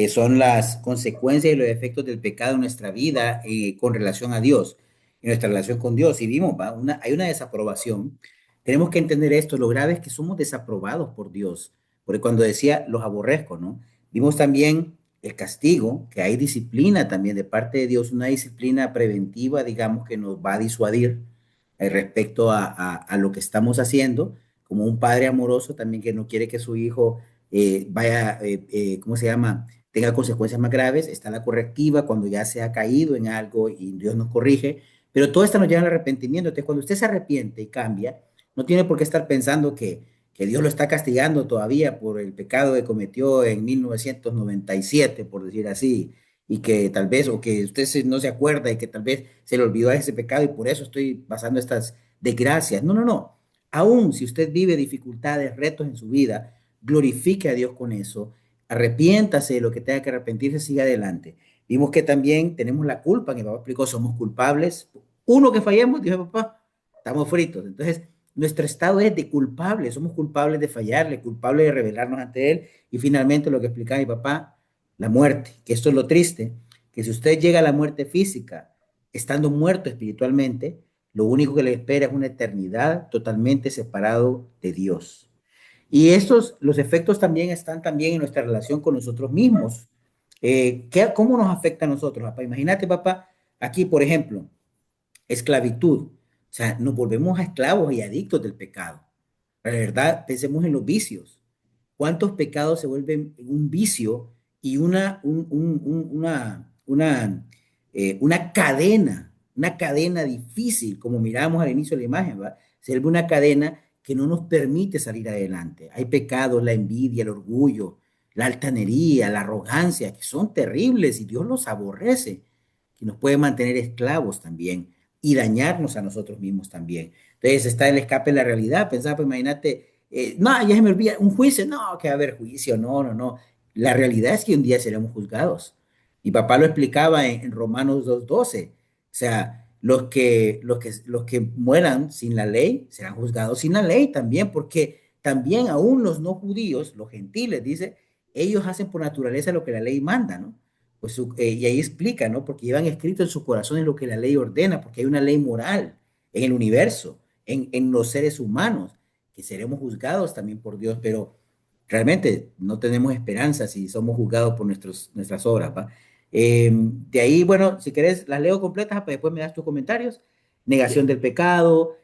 son las consecuencias y los efectos del pecado en nuestra vida con relación a Dios, en nuestra relación con Dios. Y vimos, ¿va? Hay una desaprobación. Tenemos que entender esto, lo grave es que somos desaprobados por Dios, porque cuando decía los aborrezco, ¿no? Vimos también el castigo, que hay disciplina también de parte de Dios, una disciplina preventiva, digamos, que nos va a disuadir respecto a lo que estamos haciendo, como un padre amoroso también que no quiere que su hijo ¿cómo se llama? Tenga consecuencias más graves. Está la correctiva cuando ya se ha caído en algo y Dios nos corrige, pero todo esto nos lleva al arrepentimiento. Entonces, cuando usted se arrepiente y cambia, no tiene por qué estar pensando que Dios lo está castigando todavía por el pecado que cometió en 1997, por decir así, y que tal vez, o que usted no se acuerda y que tal vez se le olvidó ese pecado y por eso estoy pasando estas desgracias. No, no, no. Aún si usted vive dificultades, retos en su vida, glorifique a Dios con eso, arrepiéntase de lo que tenga que arrepentirse, siga adelante. Vimos que también tenemos la culpa, que mi papá explicó, somos culpables. Uno que fallemos, dijo papá, estamos fritos. Entonces, nuestro estado es de culpable, somos culpables de fallarle, culpables de rebelarnos ante Él. Y finalmente, lo que explicaba mi papá, la muerte, que esto es lo triste, que si usted llega a la muerte física, estando muerto espiritualmente, lo único que le espera es una eternidad totalmente separado de Dios. Y estos, los efectos también están también en nuestra relación con nosotros mismos. ¿Cómo nos afecta a nosotros, papá? Imagínate, papá, aquí, por ejemplo, esclavitud. O sea, nos volvemos a esclavos y adictos del pecado. La verdad, pensemos en los vicios. ¿Cuántos pecados se vuelven un vicio y una cadena difícil, como miramos al inicio de la imagen, ¿va? Se vuelve una cadena que no nos permite salir adelante. Hay pecados, la envidia, el orgullo, la altanería, la arrogancia, que son terribles y Dios los aborrece, que nos puede mantener esclavos también y dañarnos a nosotros mismos también. Entonces está el escape de la realidad. Pensaba, pues imagínate, no, ya se me olvida, un juicio, no, que va a haber juicio, no, no, no. La realidad es que un día seremos juzgados. Mi papá lo explicaba en Romanos 2:12. O sea, los que mueran sin la ley serán juzgados sin la ley también, porque también aún los no judíos, los gentiles, dice, ellos hacen por naturaleza lo que la ley manda, ¿no? Pues, y ahí explica, ¿no? Porque llevan escrito en sus corazones lo que la ley ordena, porque hay una ley moral en el universo, en los seres humanos, que seremos juzgados también por Dios, pero realmente no tenemos esperanza si somos juzgados por nuestras obras, ¿va? De ahí, bueno, si querés, las leo completas, pues después me das tus comentarios. Negación del pecado,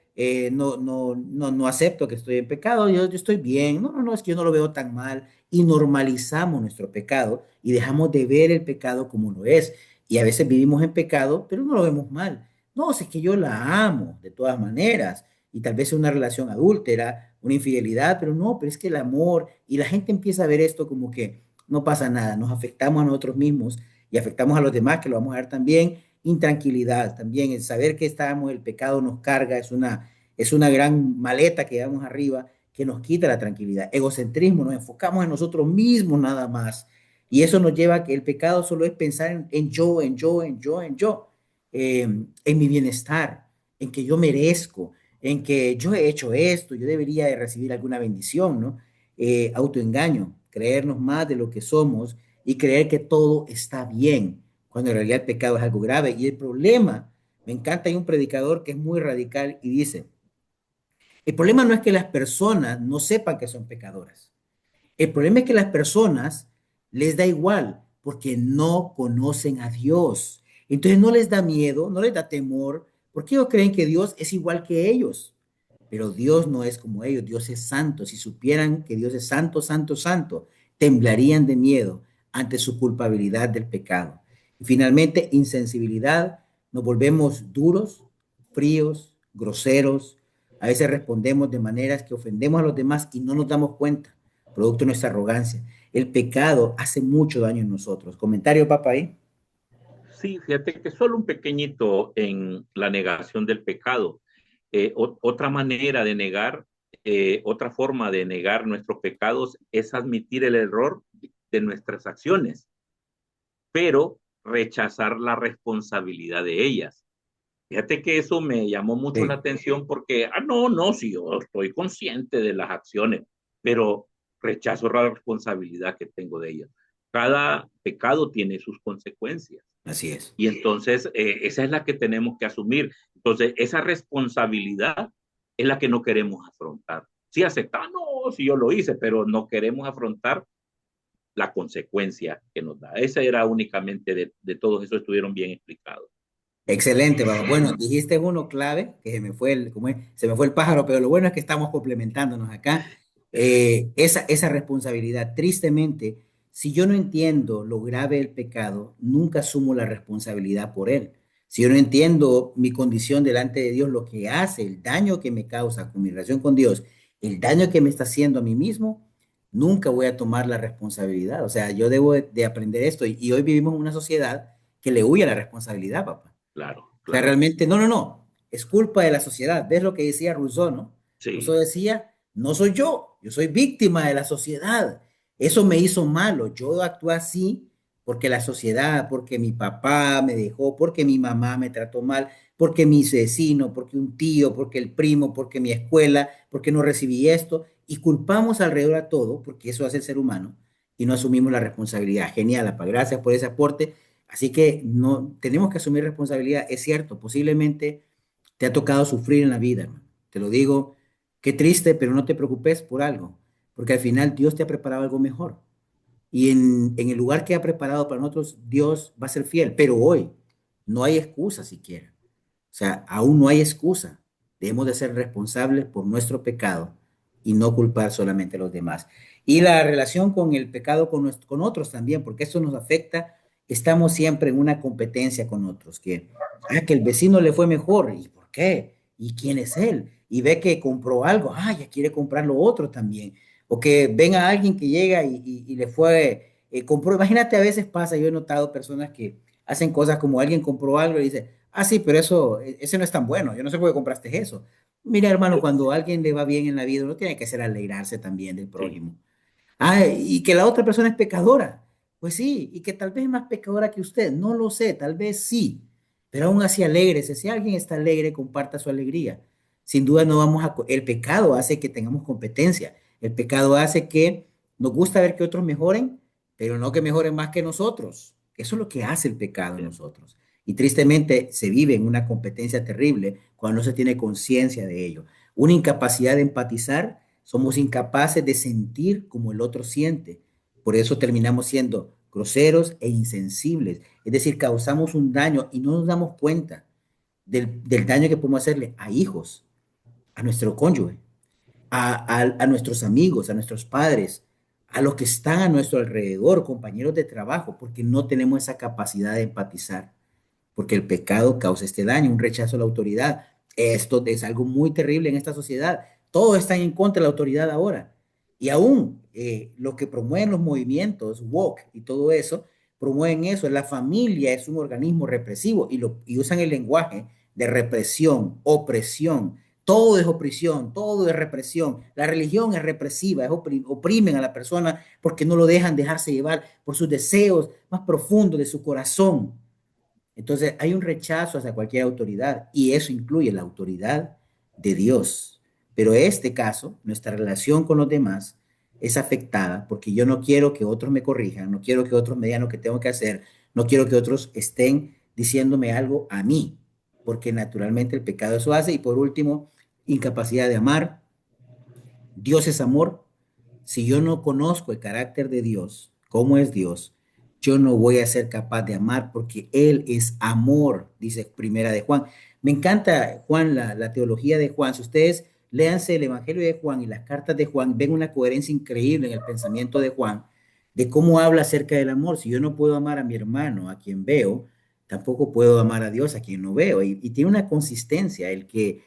no acepto que estoy en pecado, yo estoy bien, no, no, no, es que yo no lo veo tan mal, y normalizamos nuestro pecado y dejamos de ver el pecado como lo es. Y a veces vivimos en pecado, pero no lo vemos mal. No, es que yo la amo de todas maneras, y tal vez es una relación adúltera, una infidelidad, pero no, pero es que el amor, y la gente empieza a ver esto como que no pasa nada, nos afectamos a nosotros mismos y afectamos a los demás, que lo vamos a ver también. Intranquilidad también, el saber que estamos, el pecado nos carga, es una gran maleta que llevamos arriba que nos quita la tranquilidad. Egocentrismo, nos enfocamos en nosotros mismos nada más. Y eso nos lleva a que el pecado solo es pensar en yo, en yo, en yo, en yo, en mi bienestar, en que yo merezco, en que yo he hecho esto, yo debería de recibir alguna bendición, ¿no? Autoengaño, creernos más de lo que somos y creer que todo está bien, cuando en realidad el pecado es algo grave. Y el problema, me encanta, hay un predicador que es muy radical y dice, el problema no es que las personas no sepan que son pecadoras. El problema es que las personas les da igual porque no conocen a Dios. Entonces no les da miedo, no les da temor, porque ellos creen que Dios es igual que ellos. Pero Dios no es como ellos, Dios es santo. Si supieran que Dios es santo, santo, santo, temblarían de miedo ante su culpabilidad del pecado. Y finalmente, insensibilidad, nos volvemos duros, fríos, groseros. A veces respondemos de maneras que ofendemos a los demás y no nos damos cuenta, producto de nuestra arrogancia. El pecado hace mucho daño en nosotros. ¿Comentario, papá, ahí? Sí, fíjate que solo un pequeñito en la negación del pecado. Otra manera de negar, otra forma de negar nuestros pecados es admitir el error de nuestras acciones, pero rechazar la responsabilidad de ellas. Fíjate que eso me llamó mucho la Sí, atención porque, no, no, sí, yo estoy consciente de las acciones, pero rechazo la responsabilidad que tengo de ellas. Cada pecado tiene sus consecuencias. así es. Y entonces esa es la que tenemos que asumir. Entonces esa responsabilidad es la que no queremos afrontar. Sí, aceptar, no, si yo lo hice, pero no queremos afrontar la consecuencia que nos da. Esa era únicamente de todos esos estuvieron bien explicados. Excelente, papá. Bueno, dijiste uno clave, que se me fue ¿cómo es? Se me fue el pájaro, pero lo bueno es que estamos complementándonos acá. Esa responsabilidad, tristemente, si yo no entiendo lo grave del pecado, nunca asumo la responsabilidad por él. Si yo no entiendo mi condición delante de Dios, lo que hace, el daño que me causa con mi relación con Dios, el daño que me está haciendo a mí mismo, nunca voy a tomar la responsabilidad. O sea, yo debo de aprender esto y hoy vivimos en una sociedad que le huye a la responsabilidad, papá. Claro, O sea, claro. realmente, no, no, no, es culpa de la sociedad. ¿Ves lo que decía Rousseau, no? Rousseau Sí, decía, no soy yo soy víctima de la sociedad. Eso me hizo malo. Yo actué así porque la sociedad, porque mi papá me dejó, porque mi mamá me trató mal, porque mi vecino, porque un tío, porque el primo, porque mi escuela, porque no recibí esto. Y culpamos alrededor a todo, porque eso hace el ser humano, y no asumimos la responsabilidad. Genial, apa, gracias por ese aporte. Así que no tenemos que asumir responsabilidad. Es cierto, posiblemente te ha tocado sufrir en la vida, hermano. Te lo digo, qué triste, pero no te preocupes por algo, porque al final Dios te ha preparado algo mejor. Y en el lugar que ha preparado para nosotros, Dios va a ser fiel. Pero hoy no hay excusa siquiera. O sea, aún no hay excusa. Debemos de ser responsables por nuestro pecado y no culpar solamente a los demás. Y la relación con el pecado con otros también, porque eso nos afecta. Estamos siempre en una competencia con otros, que el vecino le fue mejor. ¿Y por qué? ¿Y quién es él? Y ve que compró algo. Ya quiere comprar lo otro también. O que ven a alguien que llega y le fue, compró. Imagínate, a veces pasa, yo he notado personas que hacen cosas como alguien compró algo y dice, sí, pero eso, ese no es tan bueno, yo no sé por qué compraste eso. Mira, hermano, cuando a alguien le va bien en la vida, uno tiene que hacer alegrarse también del sí, prójimo. Y que la otra persona es pecadora. Pues sí, y que tal vez es más pecadora que usted, no lo sé, tal vez sí, pero aún así alégrese. Si alguien está alegre, comparta su alegría. Sin duda no vamos a... El pecado hace que tengamos competencia. El pecado hace que nos gusta ver que otros mejoren, pero no que mejoren más que nosotros. Eso es lo que hace el pecado en sí, nosotros. Y tristemente se vive en una competencia terrible cuando no se tiene conciencia de ello. Una incapacidad de empatizar, somos incapaces de sentir como el otro siente. Por eso terminamos siendo groseros e insensibles. Es decir, causamos un daño y no nos damos cuenta del daño que podemos hacerle a hijos, a nuestro cónyuge, a nuestros amigos, a nuestros padres, a los que están a nuestro alrededor, compañeros de trabajo, porque no tenemos esa capacidad de empatizar, porque el pecado causa este daño, un rechazo a la autoridad. Esto es algo muy terrible en esta sociedad. Todos están en contra de la autoridad ahora. Y aún lo que promueven los movimientos, woke y todo eso, promueven eso. La familia es un organismo represivo y usan el lenguaje de represión, opresión. Todo es opresión, todo es represión. La religión es represiva, oprimen a la persona porque no lo dejan dejarse llevar por sus deseos más profundos de su corazón. Entonces hay un rechazo hacia cualquier autoridad y eso incluye la autoridad de Dios. Pero en este caso, nuestra relación con los demás es afectada porque yo no quiero que otros me corrijan, no quiero que otros me digan lo que tengo que hacer, no quiero que otros estén diciéndome algo a mí, porque naturalmente el pecado eso hace. Y por último, incapacidad de amar. Dios es amor. Si yo no conozco el carácter de Dios, cómo es Dios, yo no voy a ser capaz de amar porque Él es amor, dice Primera de Juan. Me encanta, Juan, la teología de Juan. Si ustedes léanse el Evangelio de Juan y las cartas de Juan, ven una coherencia increíble en el pensamiento de Juan, de cómo habla acerca del amor. Si yo no puedo amar a mi hermano, a quien veo, tampoco puedo amar a Dios, a quien no veo. Y tiene una consistencia. El que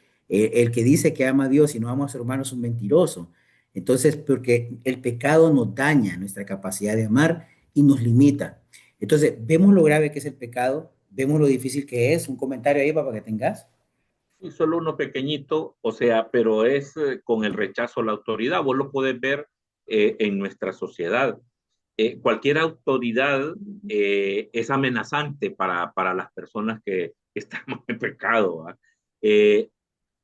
dice que ama a Dios y no ama a su hermano es un mentiroso. Entonces, porque el pecado nos daña nuestra capacidad de amar y nos limita. Entonces, vemos lo grave que es el pecado, vemos lo difícil que es. Un comentario ahí para que tengas. Y solo uno pequeñito, o sea, pero es con el rechazo a la autoridad. Vos lo podés ver en nuestra sociedad. Cualquier autoridad es amenazante para las personas que estamos en pecado. ¿Va? Eh,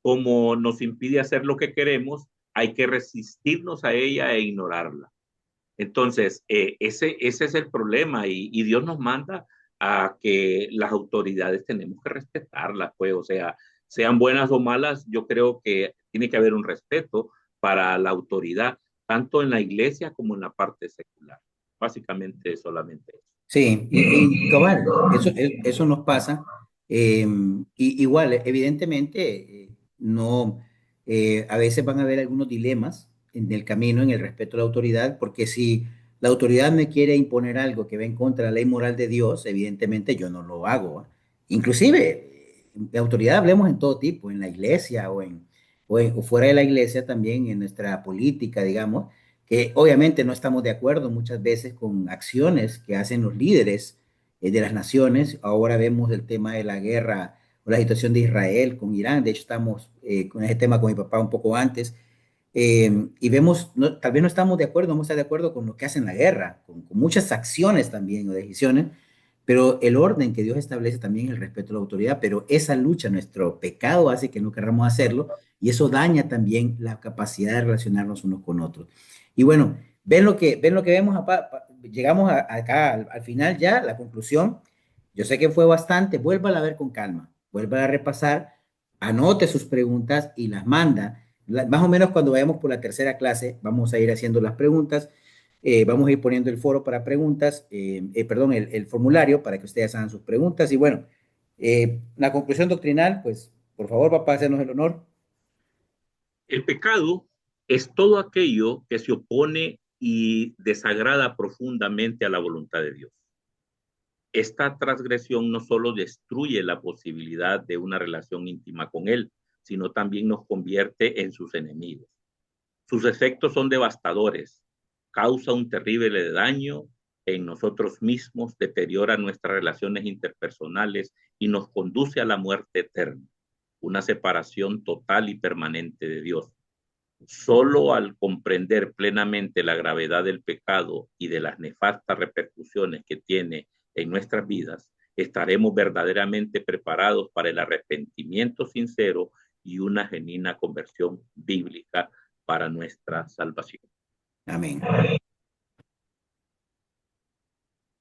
Como nos impide hacer lo que queremos, hay que resistirnos a ella e ignorarla. Entonces, ese es el problema y Dios nos manda a que las autoridades tenemos que respetarlas, pues, o sea, sean buenas o malas, yo creo que tiene que haber un respeto para la autoridad, tanto en la iglesia como en la parte secular. Básicamente solamente eso. Sí, y cabal, eso nos pasa. Igual, evidentemente, no, a veces van a haber algunos dilemas en el camino, en el respeto a la autoridad, porque si la autoridad me quiere imponer algo que va en contra de la ley moral de Dios, evidentemente yo no lo hago. ¿Ah? Inclusive, de autoridad hablemos en todo tipo, en la iglesia o fuera de la iglesia también, en nuestra política, digamos que obviamente no estamos de acuerdo muchas veces con acciones que hacen los líderes de las naciones. Ahora vemos el tema de la guerra o la situación de Israel con Irán. De hecho, estamos con ese tema con mi papá un poco antes. Y vemos, tal vez no estamos de acuerdo, no vamos a estar de acuerdo con lo que hacen la guerra, con muchas acciones también o decisiones, pero el orden que Dios establece también es el respeto a la autoridad, pero esa lucha, nuestro pecado hace que no queramos hacerlo y eso daña también la capacidad de relacionarnos unos con otros. Y bueno, ven lo que vemos, llegamos acá al final ya, la conclusión. Yo sé que fue bastante, vuélvala a ver con calma, vuélvala a repasar, anote sus preguntas y las manda. Más o menos cuando vayamos por la tercera clase, vamos a ir haciendo las preguntas, vamos a ir poniendo el foro para preguntas, perdón, el formulario para que ustedes hagan sus preguntas. Y bueno, la conclusión doctrinal, pues, por favor, papá, hacernos el honor. El pecado es todo aquello que se opone y desagrada profundamente a la voluntad de Dios. Esta transgresión no solo destruye la posibilidad de una relación íntima con Él, sino también nos convierte en sus enemigos. Sus efectos son devastadores, causa un terrible daño en nosotros mismos, deteriora nuestras relaciones interpersonales y nos conduce a la muerte eterna, una separación total y permanente de Dios. Solo al comprender plenamente la gravedad del pecado y de las nefastas repercusiones que tiene en nuestras vidas, estaremos verdaderamente preparados para el arrepentimiento sincero y una genuina conversión bíblica para nuestra salvación. Amén.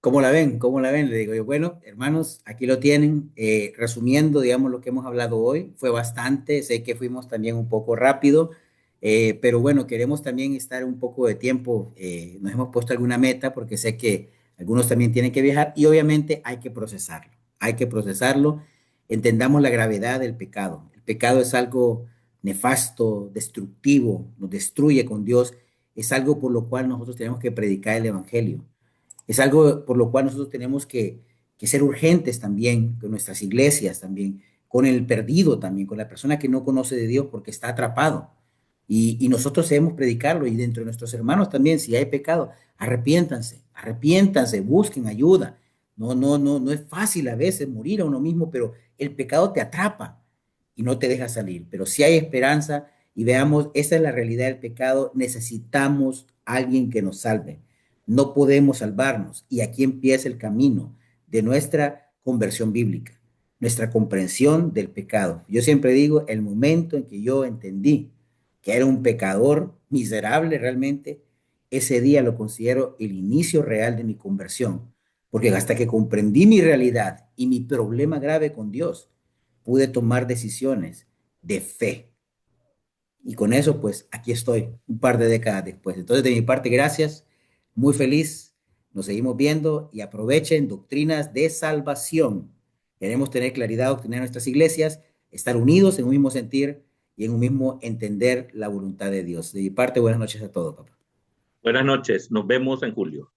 ¿Cómo la ven? ¿Cómo la ven? Le digo yo, bueno, hermanos, aquí lo tienen. Resumiendo, digamos, lo que hemos hablado hoy, fue bastante, sé que fuimos también un poco rápido, pero bueno, queremos también estar un poco de tiempo, nos hemos puesto alguna meta porque sé que algunos también tienen que viajar y obviamente hay que procesarlo, entendamos la gravedad del pecado. El pecado es algo nefasto, destructivo, nos destruye con Dios, es algo por lo cual nosotros tenemos que predicar el Evangelio. Es algo por lo cual nosotros tenemos que ser urgentes también con nuestras iglesias, también con el perdido, también con la persona que no conoce de Dios porque está atrapado. Y nosotros debemos predicarlo y dentro de nuestros hermanos también, si hay pecado, arrepiéntanse, arrepiéntanse, busquen ayuda. No es fácil a veces morir a uno mismo, pero el pecado te atrapa y no te deja salir. Pero si hay esperanza y veamos, esa es la realidad del pecado, necesitamos alguien que nos salve. No podemos salvarnos. Y aquí empieza el camino de nuestra conversión bíblica, nuestra comprensión del pecado. Yo siempre digo, el momento en que yo entendí que era un pecador miserable realmente, ese día lo considero el inicio real de mi conversión, porque hasta que comprendí mi realidad y mi problema grave con Dios, pude tomar decisiones de fe. Y con eso, pues aquí estoy, un par de décadas después. Entonces, de mi parte, gracias, muy feliz Nos seguimos viendo y aprovechen doctrinas de salvación. Queremos tener claridad doctrinal en nuestras iglesias, estar unidos en un mismo sentir y en un mismo entender la voluntad de Dios. De mi parte, buenas noches a todos, papá. Buenas noches, nos vemos en julio.